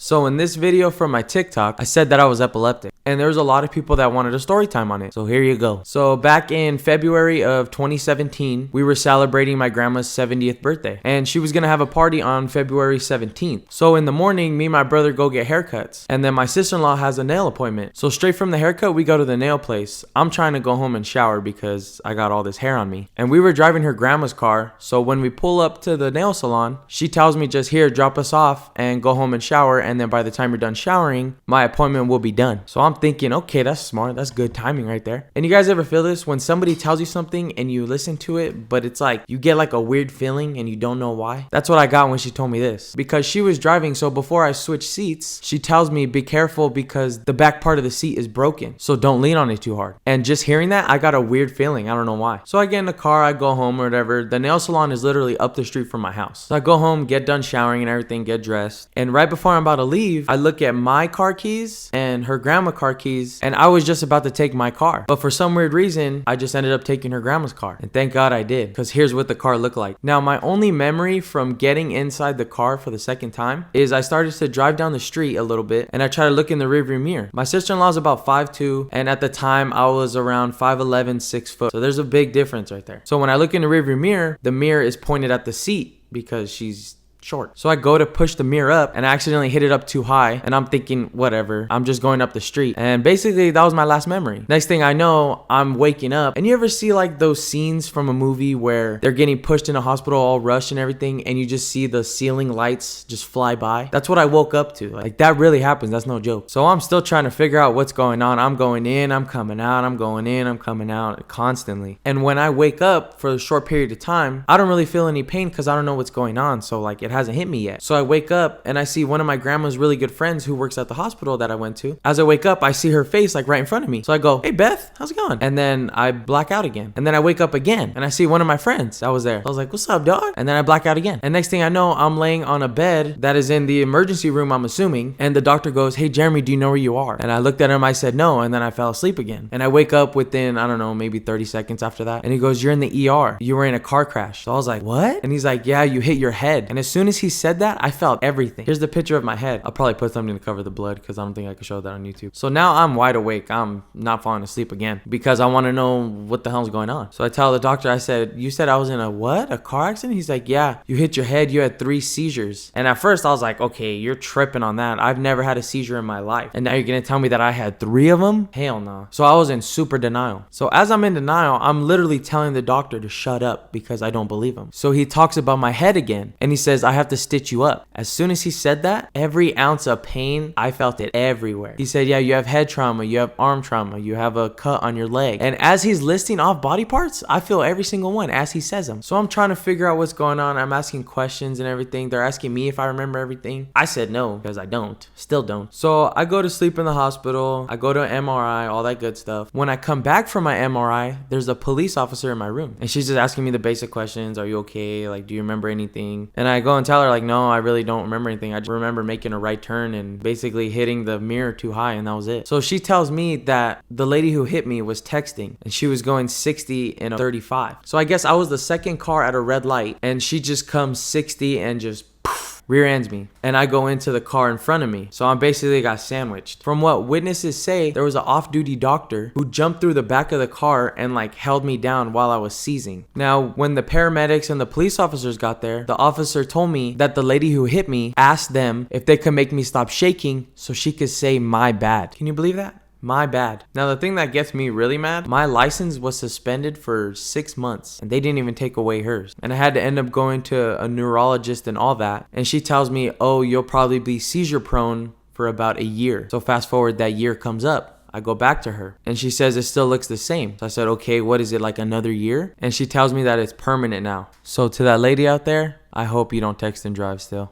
So in this video from my TikTok, I said that I was epileptic. And there was a lot of people that wanted a story time on it. So here you go. So back in February of 2017, we were celebrating my grandma's 70th birthday. And she was going to have a party on February 17th. So in the morning, me and my brother go get haircuts. And then my sister-in-law has a nail appointment. So straight from the haircut, we go to the nail place. I'm trying to go home and shower because I got all this hair on me. And we were driving her grandma's car. So when we pull up to the nail salon, she tells me just here, drop us off and go home and shower. And then by the time you're done showering, my appointment will be done. So I'm thinking, okay, that's smart. That's good timing right there. And you guys ever feel this when somebody tells you something and you listen to it, but it's like you get like a weird feeling and you don't know why? That's what I got when she told me this, because she was driving. So before I switch seats, she tells me, be careful because the back part of the seat is broken. So don't lean on it too hard. And just hearing that, I got a weird feeling. I don't know why. So I get in the car, I go home or whatever. The nail salon is literally up the street from my house. So I go home, get done showering and everything, get dressed. And right before I'm about to leave, I look at my car keys and her grandma car keys, and I was just about to take my car. But for some weird reason, I just ended up taking her grandma's car. And thank God I did, because here's what the car looked like. Now, my only memory from getting inside the car for the second time is I started to drive down the street a little bit, and I tried to look in the rearview mirror. My sister-in-law is about 5'2", and at the time, I was around 5'11", 6 foot. So there's a big difference right there. So when I look in the rearview mirror, the mirror is pointed at the seat because she's short. So I go to push the mirror up and I accidentally hit it up too high, and I'm thinking, whatever, I'm just going up the street. And basically that was my last memory. Next thing I know, I'm waking up. And you ever see like those scenes from a movie where they're getting pushed in a hospital all rushed and everything, and you just see the ceiling lights just fly by? That's what I woke up to. Like that really happens. That's no joke. So I'm still trying to figure out what's going on. I'm going in, I'm coming out, I'm going in, I'm coming out constantly. And when I wake up for a short period of time, I don't really feel any pain because I don't know what's going on. So like it hasn't hit me yet. So I wake up and I see one of my grandma's really good friends who works at the hospital that I went to. As I wake up, I see her face like right in front of me. So I go, hey Beth, how's it going? And then I black out again. And then I wake up again and I see one of my friends that was there. I was like, what's up, dog? And then I black out again. And next thing I know, I'm laying on a bed that is in the emergency room, I'm assuming. And the doctor goes, hey Jeremy, do you know where you are? And I looked at him, I said no. And then I fell asleep again. And I wake up within, I don't know, maybe 30 seconds after that. And he goes, you're in the ER. You were in a car crash. So I was like, what? And he's like, yeah, you hit your head. And as soon as he said that, I felt everything. Here's the picture of my head. I'll probably put something to cover the blood because I don't think I could show that on YouTube. So now I'm wide awake. I'm not falling asleep again because I want to know what the hell's going on. So I tell the doctor, I said, you said I was in a what? A car accident? He's like, yeah, you hit your head. You had 3 seizures. And at first I was like, okay, you're tripping on that. I've never had a seizure in my life. And now you're going to tell me that I had 3 of them? Hell no. So I was in super denial. So as I'm in denial, I'm literally telling the doctor to shut up because I don't believe him. So he talks about my head again and he says, I have to stitch you up. As soon as he said that, every ounce of pain, I felt it everywhere. He said, yeah, you have head trauma, you have arm trauma, you have a cut on your leg. And as he's listing off body parts, I feel every single one as he says them. So I'm trying to figure out what's going on. I'm asking questions and everything. They're asking me if I remember everything. I said no, because I don't. Still don't. So I go to sleep in the hospital. I go to an MRI, all that good stuff. When I come back from my MRI, there's a police officer in my room. And she's just asking me the basic questions. Are you okay? Like, do you remember anything? And I go and tell her like, no, I really don't remember anything. I just remember making a right turn and basically hitting the mirror too high, and that was it. So she tells me that the lady who hit me was texting and she was going 60 in a 35. So I guess I was the second car at a red light and she just comes 60 and just rear ends me, and I go into the car in front of me. So I basically got sandwiched. From what witnesses say, there was an off-duty doctor who jumped through the back of the car and like held me down while I was seizing. Now, when the paramedics and the police officers got there, the officer told me that the lady who hit me asked them if they could make me stop shaking so she could say my bad. Can you believe that? My bad. Now, the thing that gets me really mad, my license was suspended for 6 months and they didn't even take away hers. And I had to end up going to a neurologist and all that. And she tells me, oh, you'll probably be seizure prone for about a year. So fast forward, that year comes up. I go back to her and she says it still looks the same. So I said, okay, what is it, like another year? And she tells me that it's permanent now. So to that lady out there, I hope you don't text and drive still.